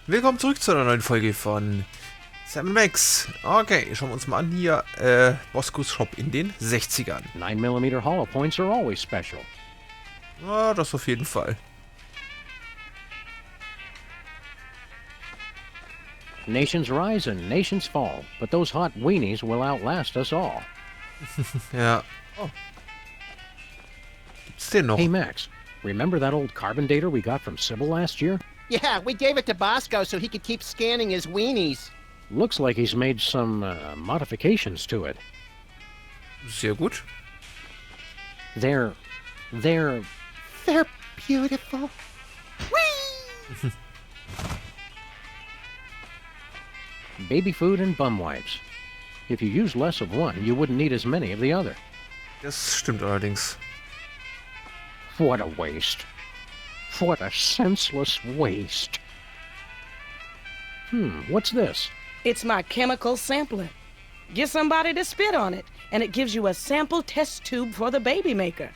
Willkommen zurück zu einer neuen Folge von Sam Max. Okay, schauen wir uns mal an hier. Boscos Shop in den 60ern. 9mm hollow points are always special. Ja, das auf jeden Fall. Nations rise and nations fall, but those hot weenies will outlast us all. Ja. Oh. Gibt's den noch? Hey Max, remember that old carbon dater we got from Sybil last year? Yeah, we gave it to Bosco so he could keep scanning his weenies. Looks like he's made some modifications to it. Sehr gut. They're beautiful. Whee! baby food and bum wipes. If you use less of one, you wouldn't need as many of the other. Das stimmt allerdings. What a waste. What a senseless waste. What's this? It's my chemical sampler. Get somebody to spit on it, and it gives you a sample test tube for the baby maker.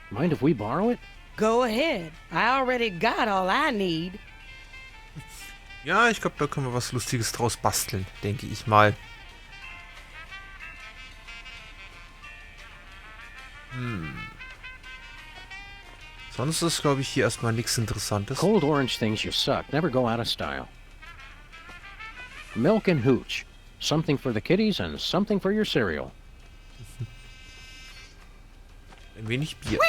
Mind if we borrow it? Go ahead. I already got all I need. Ja, ich glaube, da können wir was Lustiges draus basteln, denke ich mal. Sonst ist, glaube ich, hier erstmal nichts Interessantes. Cold orange things you suck never go out of style. Milk and hooch. Something for the kiddies and something for your cereal. Ein wenig Bier.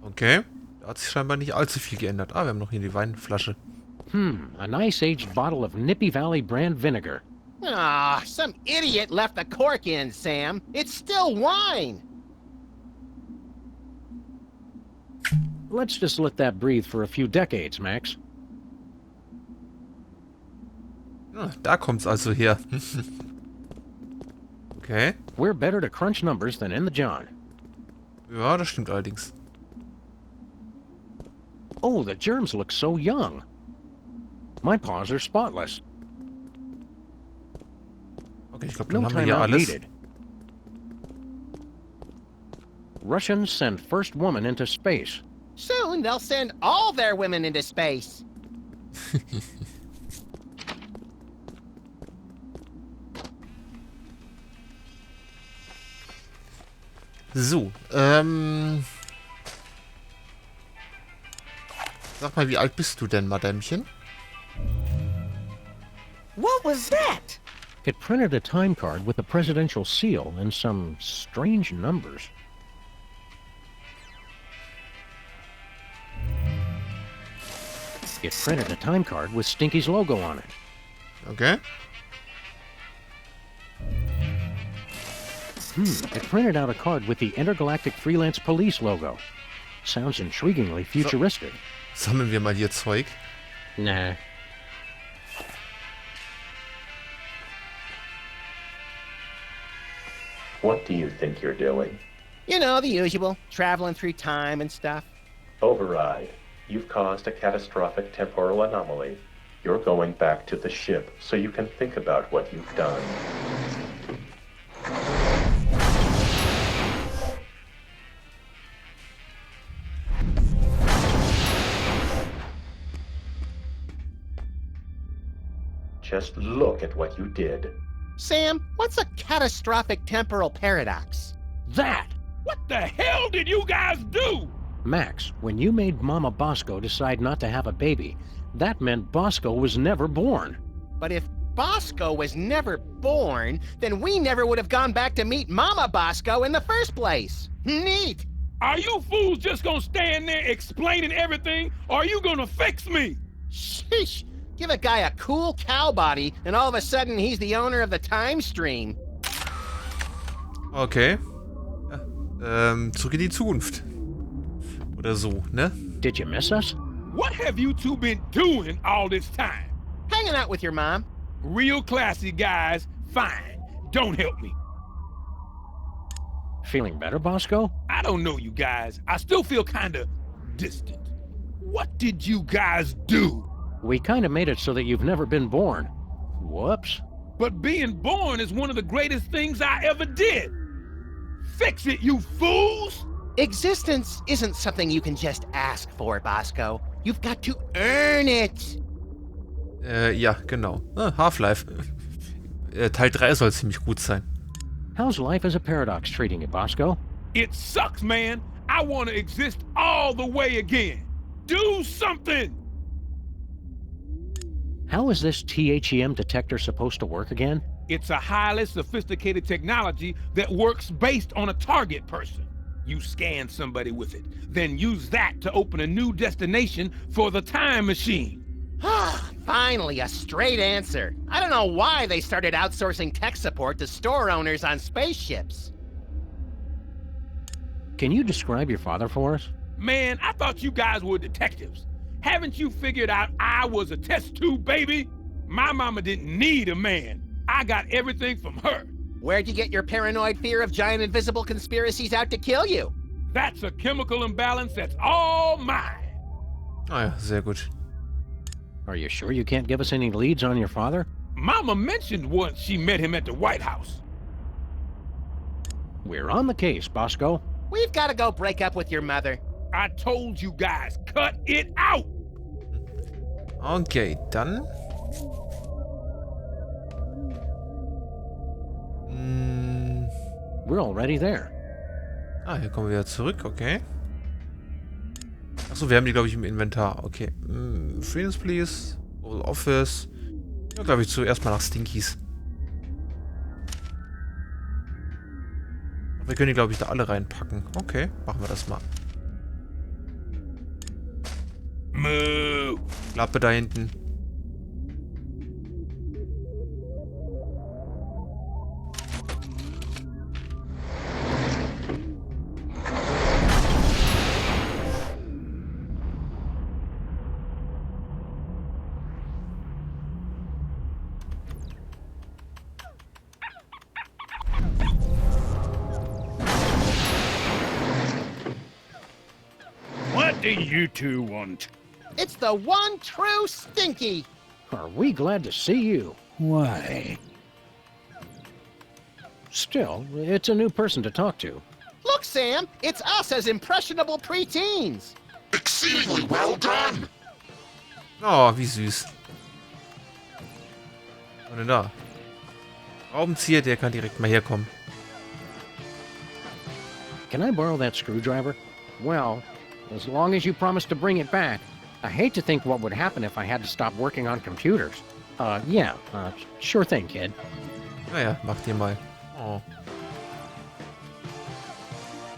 Okay. Da hat sich scheinbar nicht allzu viel geändert. Ah, wir haben noch hier die Weinflasche. A nice aged bottle of Nippy Valley brand vinegar. Ah, some idiot left the cork in, Sam. It's still wine. Let's just let that breathe for a few decades, Max. Ah, da kommt's also her. Okay. We're better to crunch numbers than in the John. Ja, das stimmt allerdings. Oh, the germs look so young. My paws are spotless. Okay, ich glaube, dann No haben wir hier timeout alles. needed. Russians send first woman into space. Soon they'll send all their women into space. So, sag mal, wie alt bist du denn, Madämchen? What was that? It printed a time card with a presidential seal and some strange numbers. It printed a time card with Stinky's logo on it. Okay. It printed out a card with the Intergalactic Freelance Police logo. Sounds intriguingly futuristic. Sammeln wir mal hier Zeug. Nah. What do you think you're doing? You know, the usual. Traveling through time and stuff. Override. You've caused a catastrophic temporal anomaly. You're going back to the ship so you can think about what you've done. Just look at what you did. Sam, what's a catastrophic temporal paradox? That! What the hell did you guys do? Max, when you made Mama Bosco decide not to have a baby, that meant Bosco was never born. But if Bosco was never born, then we never would have gone back to meet Mama Bosco in the first place. Neat! Are you fools just gonna stand there explaining everything, or are you gonna fix me? Sheesh! Give a guy a cool cow body, and all of a sudden he's the owner of the time stream. Okay. Ja, zurück in die Zukunft. Oder so, ne? Did you miss us? What have you two been doing all this time? Hanging out with your mom. Real classy guys, fine. Don't help me. Feeling better, Bosco? I don't know you guys. I still feel kinda distant. What did you guys do? We kinda made it so that you've never been born. Whoops. But being born is one of the greatest things I ever did. Fix it, you fools! Existence isn't something you can just ask for, Bosco. You've got to earn it. Ja, genau. Ah, Half-Life. Teil 3 soll ziemlich gut sein. How's life as a paradox treating you, Bosco? It sucks, man. I want to exist all the way again. Do something! How is this THEM detector supposed to work again? It's a highly sophisticated technology that works based on a target person. You scan somebody with it, then use that to open a new destination for the time machine. Finally, a straight answer. I don't know why they started outsourcing tech support to store owners on spaceships. Can you describe your father for us? Man, I thought you guys were detectives. Haven't you figured out I was a test tube baby? My mama didn't need a man. I got everything from her. Where'd you get your paranoid fear of giant invisible conspiracies out to kill you? That's a chemical imbalance that's all mine. Ah ja, sehr gut. Are you sure you can't give us any leads on your father? Mama mentioned once she met him at the White House. We're on the case, Bosco. We've got to go break up with your mother. I told you guys, cut it out! Okay, dann. We're already there. Ah, hier kommen wir wieder zurück, okay. Achso, wir haben die, glaube ich, im Inventar. Okay. Friends, please. Oval Office. Ja, glaube ich, zuerst mal nach Stinkies. Wir können die, glaube ich, da alle reinpacken. Okay, machen wir das mal. Moo. Klappe da hinten. What do you two want? It's the one true Stinky. Are we glad to see you? Why? Still, it's a new person to talk to. Look, Sam, it's us as impressionable preteens. Exceedingly well done! Oh, wie süß. Was denn da? Raubenzieher, der kann direkt mal herkommen. Can I borrow that screwdriver? Well, as long as you promise to bring it back. I hate to think what would happen if I had to stop working on computers. Yeah, sure thing, kid. Naja, mach dir mal. Oh.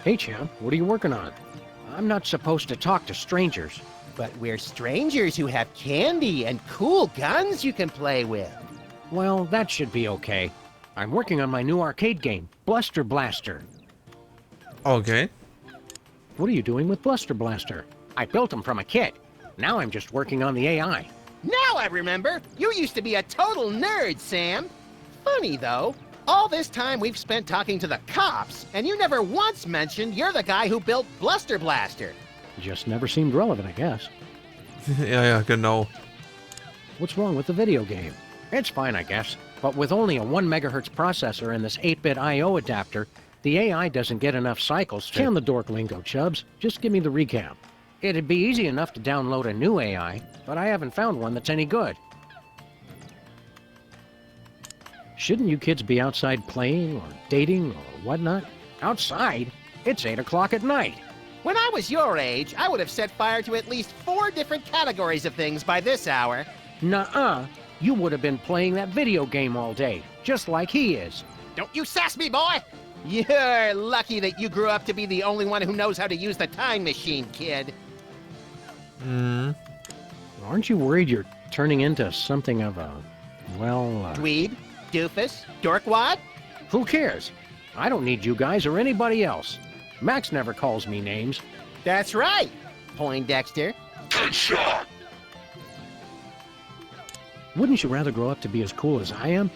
Hey, champ, what are you working on? I'm not supposed to talk to strangers. But we're strangers who have candy and cool guns you can play with. Well, that should be okay. I'm working on my new arcade game, Bluster Blaster. Okay. What are you doing with Bluster Blaster? I built him from a kit. Now I'm just working on the AI. Now I remember. You used to be a total nerd, Sam. Funny, though. All this time we've spent talking to the cops, and you never once mentioned you're the guy who built Bluster Blaster. Just never seemed relevant, I guess. Ja, genau. What's wrong with the video game? It's fine, I guess. But with only a 1 megahertz processor and this 8-bit I/O adapter, the AI doesn't get enough cycles to... Can the dork lingo, Chubbs. Just give me the recap. It'd be easy enough to download a new AI, but I haven't found one that's any good. Shouldn't you kids be outside playing or dating or whatnot? Outside? It's 8 o'clock at night. When I was your age, I would have set fire to at least 4 different categories of things by this hour. Nuh-uh. You would have been playing that video game all day, just like he is. Don't you sass me, boy! You're lucky that you grew up to be the only one who knows how to use the time machine, kid. Aren't you worried you're turning into something of a, Dweeb? Doofus? Dorkwad? Who cares? I don't need you guys or anybody else. Max never calls me names. That's right, Poindexter. Good shot! Wouldn't you rather grow up to be as cool as I am?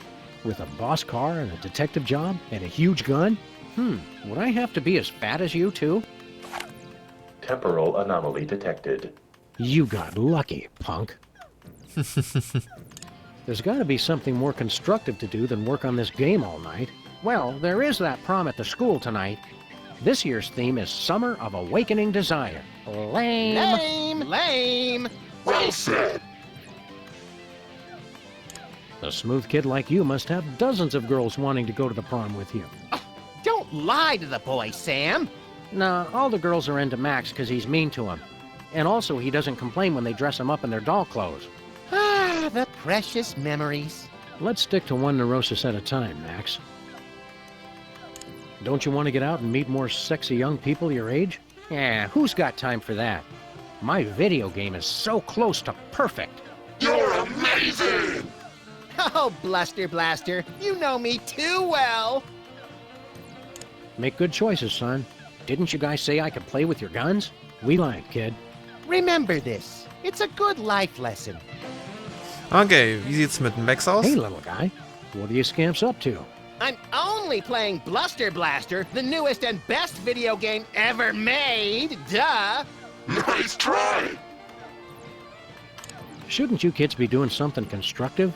With a boss car and a detective job and a huge gun? Would I have to be as fat as you too? Temporal anomaly detected. You got lucky, punk. There's got to be something more constructive to do than work on this game all night. Well, there is that prom at the school tonight. This year's theme is Summer of Awakening Desire. Lame. Lame! Lame! Well said. A smooth kid like you must have dozens of girls wanting to go to the prom with you. Don't lie to the boy, Sam. Nah, all the girls are into Max because he's mean to them. And also, he doesn't complain when they dress him up in their doll clothes. Ah, the precious memories. Let's stick to one neurosis at a time, Max. Don't you want to get out and meet more sexy young people your age? Yeah, who's got time for that? My video game is so close to perfect. You're amazing! Oh, Bluster Blaster, you know me too well. Make good choices, son. Didn't you guys say I could play with your guns? We lied, kid. Remember this. It's a good life lesson. Okay, wie sieht's mit Max aus? Hey, little guy. What are you scamps up to? I'm only playing Bluster Blaster, the newest and best video game ever made. Duh! Nice try! Shouldn't you kids be doing something constructive?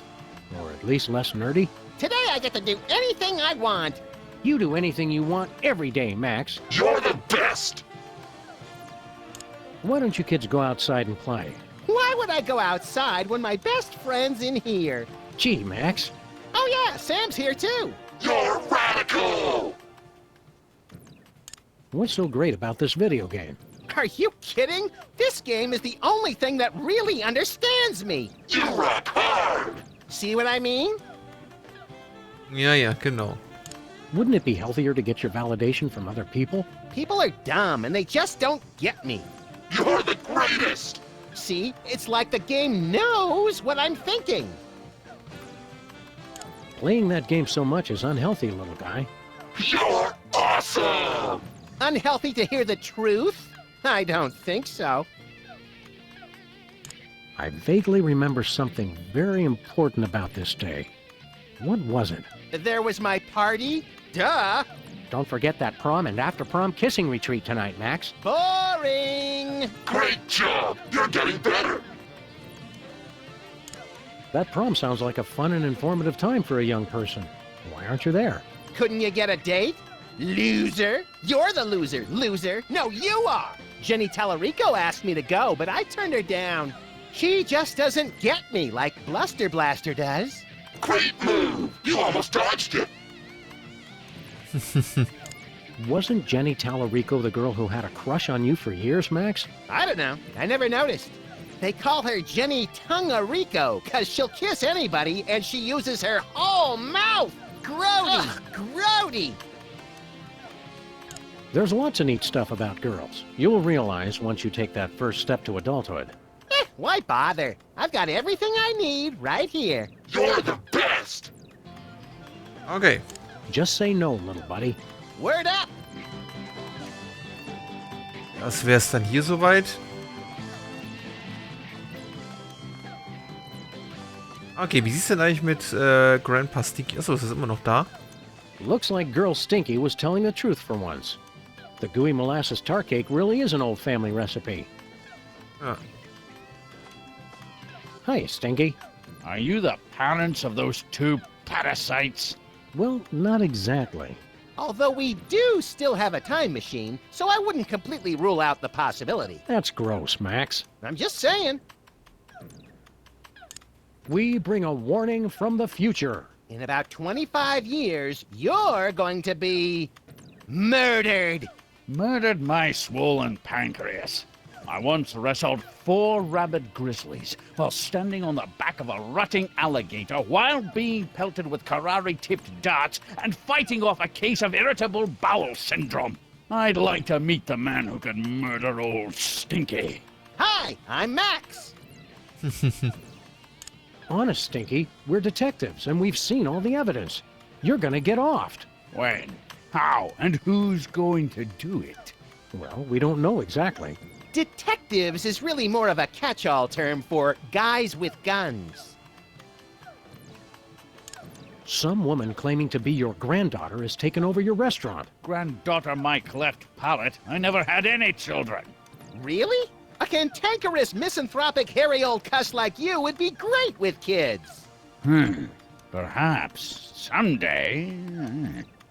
Or at least less nerdy? Today I get to do anything I want. You do anything you want every day, Max. You're the best! Why don't you kids go outside and play? Why would I go outside when my best friend's in here? Gee, Max. Oh yeah, Sam's here too. You're radical! What's so great about this video game? Are you kidding? This game is the only thing that really understands me. You rock hard! See what I mean? Ja, ja, genau. Wouldn't it be healthier to get your validation from other people? People are dumb and they just don't get me. You're the greatest! See, it's like the game knows what I'm thinking. Playing that game so much is unhealthy, little guy. You're awesome! Unhealthy to hear the truth? I don't think so. I vaguely remember something very important about this day. What was it? There was my party. Duh. Don't forget that prom and after-prom kissing retreat tonight, Max. Boring. Great job! You're getting better! That prom sounds like a fun and informative time for a young person. Why aren't you there? Couldn't you get a date? Loser. You're the loser, loser. No, you are. Jenny Tallarico asked me to go, but I turned her down. She just doesn't get me like Bluster Blaster does. Great move! You almost dodged it! Wasn't Jenny Tallarico the girl who had a crush on you for years, Max? I don't know. I never noticed. They call her Jenny Tungarico because she'll kiss anybody and she uses her whole mouth. Grody. Ugh, grody. There's lots of neat stuff about girls. You'll realize once you take that first step to adulthood. Why bother? I've got everything I need right here. You're the best! Okay. Just say no, little buddy. Word up. Das wär's dann hier soweit. Okay, wie sieht's denn eigentlich mit Grandpa Sticky? Achso, ist das immer noch da? Looks like Girl Stinky was telling the truth for once. The gooey molasses tar cake really is an old family recipe. Ja. Hi, Stinky. Are you the parents of those two parasites? Well, not exactly. Although we do still have a time machine, so I wouldn't completely rule out the possibility. That's gross, Max. I'm just saying. We bring a warning from the future. In about 25 years, you're going to be murdered. Murdered my swollen pancreas. I once wrestled 4 rabid grizzlies while standing on the back of a rutting alligator while being pelted with karate-tipped darts and fighting off a case of irritable bowel syndrome. I'd like to meet the man who could murder old Stinky. Hi, I'm Max. Honest, Stinky, we're detectives and we've seen all the evidence. You're gonna get offed. When? How? And who's going to do it? Well, we don't know exactly. Detectives is really more of a catch-all term for guys with guns. Some woman claiming to be your granddaughter has taken over your restaurant. Granddaughter my cleft palate. I never had any children. Really? A cantankerous, misanthropic, hairy old cuss like you would be great with kids. Perhaps someday.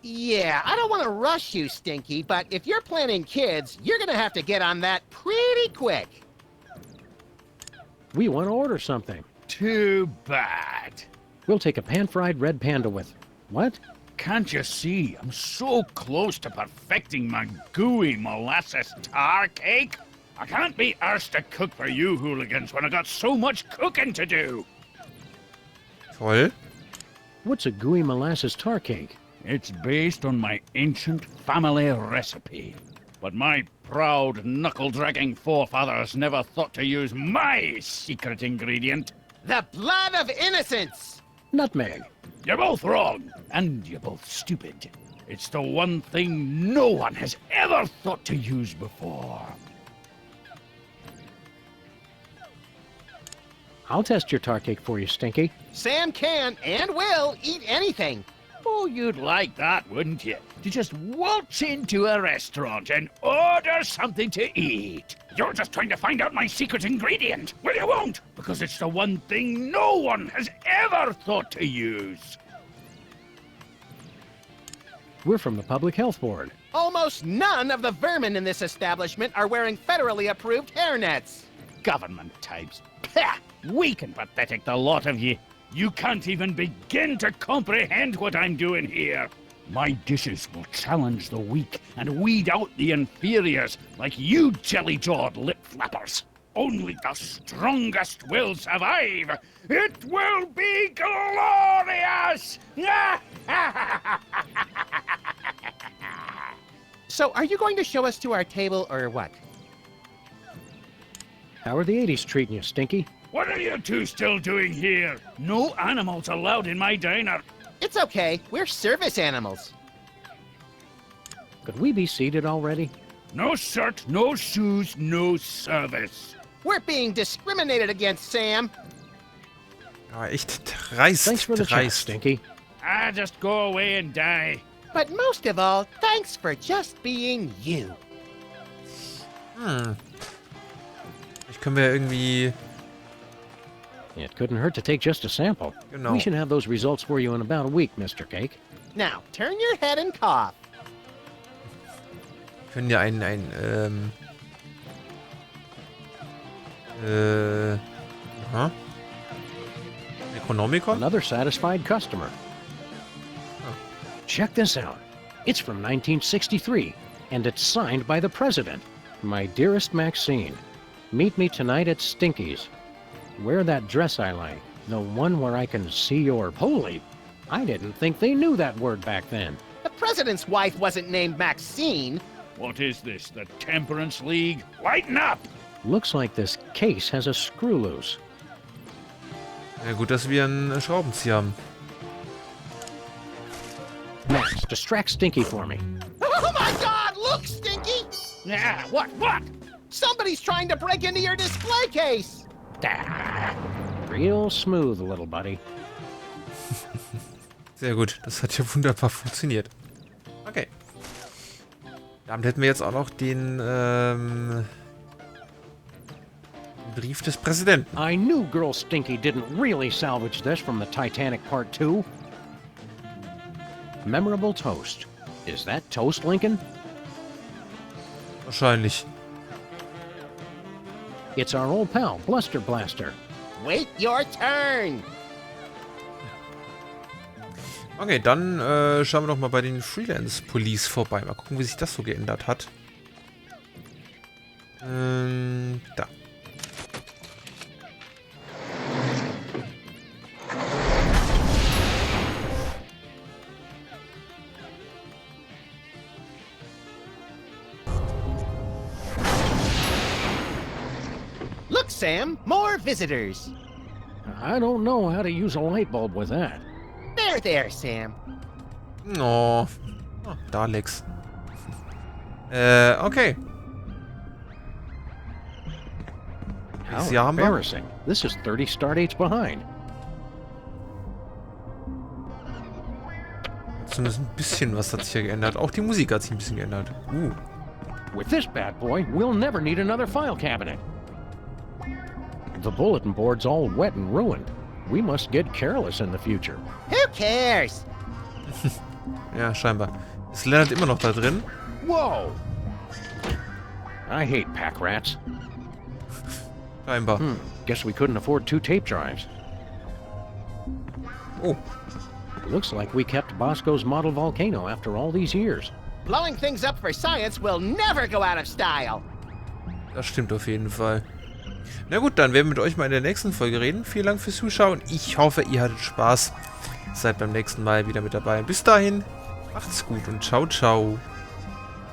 Yeah, I don't want to rush you, Stinky, but if you're planning kids, you're gonna have to get on that pretty quick. We want to order something. Too bad. We'll take a pan-fried red panda with... What? Can't you see? I'm so close to perfecting my gooey molasses tar cake. I can't be arsed to cook for you hooligans when I got so much cooking to do. Toll. What's a gooey molasses tar cake? It's based on my ancient family recipe. But my proud, knuckle-dragging forefathers never thought to use my secret ingredient. The blood of innocence! Nutmeg. You're both wrong, and you're both stupid. It's the one thing no one has ever thought to use before. I'll test your tar cake for you, Stinky. Sam can and will eat anything. Oh, you'd like that, wouldn't you? To just waltz into a restaurant and order something to eat. You're just trying to find out my secret ingredient. Well, you won't, because it's the one thing no one has ever thought to use. We're from the Public Health Board. Almost none of the vermin in this establishment are wearing federally approved hairnets. Government types. Pah! Weak and pathetic, the lot of you. You can't even begin to comprehend what I'm doing here. My dishes will challenge the weak and weed out the inferiors like you jelly-jawed lip-flappers. Only the strongest will survive. It will be glorious! So are you going to show us to our table or what? How are the 80s treating you, Stinky? What are you two still doing here? No animals allowed in my diner. It's okay. We're service animals. Could we be seated already? No shirt, no shoes, no service. We're being discriminated against, Sam. Aber echt dreist, Thanks for the chat, dreist. Stinky. Just go away and die. But most of all, thanks for just being you. Vielleicht können wir irgendwie... It couldn't hurt to take just a sample. Genau. We should have those results for you in about a week, Mr. Cake. Now, turn your head and cough. Wir können ja aha. Necronomicon? Another satisfied customer. Check this out. It's from 1963, and it's signed by the President. My dearest Maxine, meet me tonight at Stinky's. Wear that dress I like, the one where I can see your... Holy! I didn't think they knew that word back then. The president's wife wasn't named Maxine. What is this, the Temperance League? Lighten up! Looks like this case has a screw loose. Ja, gut, dass wir einen Schraubenzieher haben. Max, distract Stinky for me. Oh my God! Look, Stinky! Yeah, what? Somebody's trying to break into your display case. Real smooth, little buddy. Sehr gut, das hat ja wunderbar funktioniert. Okay. Damit hätten wir jetzt auch noch den Brief des Präsidenten. I knew Girl Stinky didn't really salvage this from the Titanic Part 2. Memorable toast. Is that toast, Lincoln? Wahrscheinlich. It's our old pal, Bluster Blaster. Wait your turn. Okay, dann schauen wir doch mal bei den Freelance Police vorbei. Mal gucken, wie sich das so geändert hat. Da. Look, Sam, more visitors. I don't know how to use a light bulb with that. There, Sam. Oh. Oh, Daleks. Okay. How Sie haben wir. embarrassing. This is 30 stardates behind. Zumindest ein bisschen was hat sich hier geändert. Auch die Musik hat sich ein bisschen geändert. With this bad boy, we'll never need another file cabinet. The bulletin board's all wet and ruined. We must get careless in the future. Who cares? Ja, scheinbar. Ist Leonard immer noch da drin? Whoa! I hate pack rats. Scheinbar. Guess we couldn't afford 2 tape drives. Oh. Looks like we kept Bosco's model volcano after all these years. Blowing things up for science will never go out of style. Das stimmt auf jeden Fall. Na gut, dann werden wir mit euch mal in der nächsten Folge reden. Vielen Dank fürs Zuschauen. Ich hoffe, ihr hattet Spaß. Seid beim nächsten Mal wieder mit dabei. Bis dahin, macht's gut und ciao, ciao.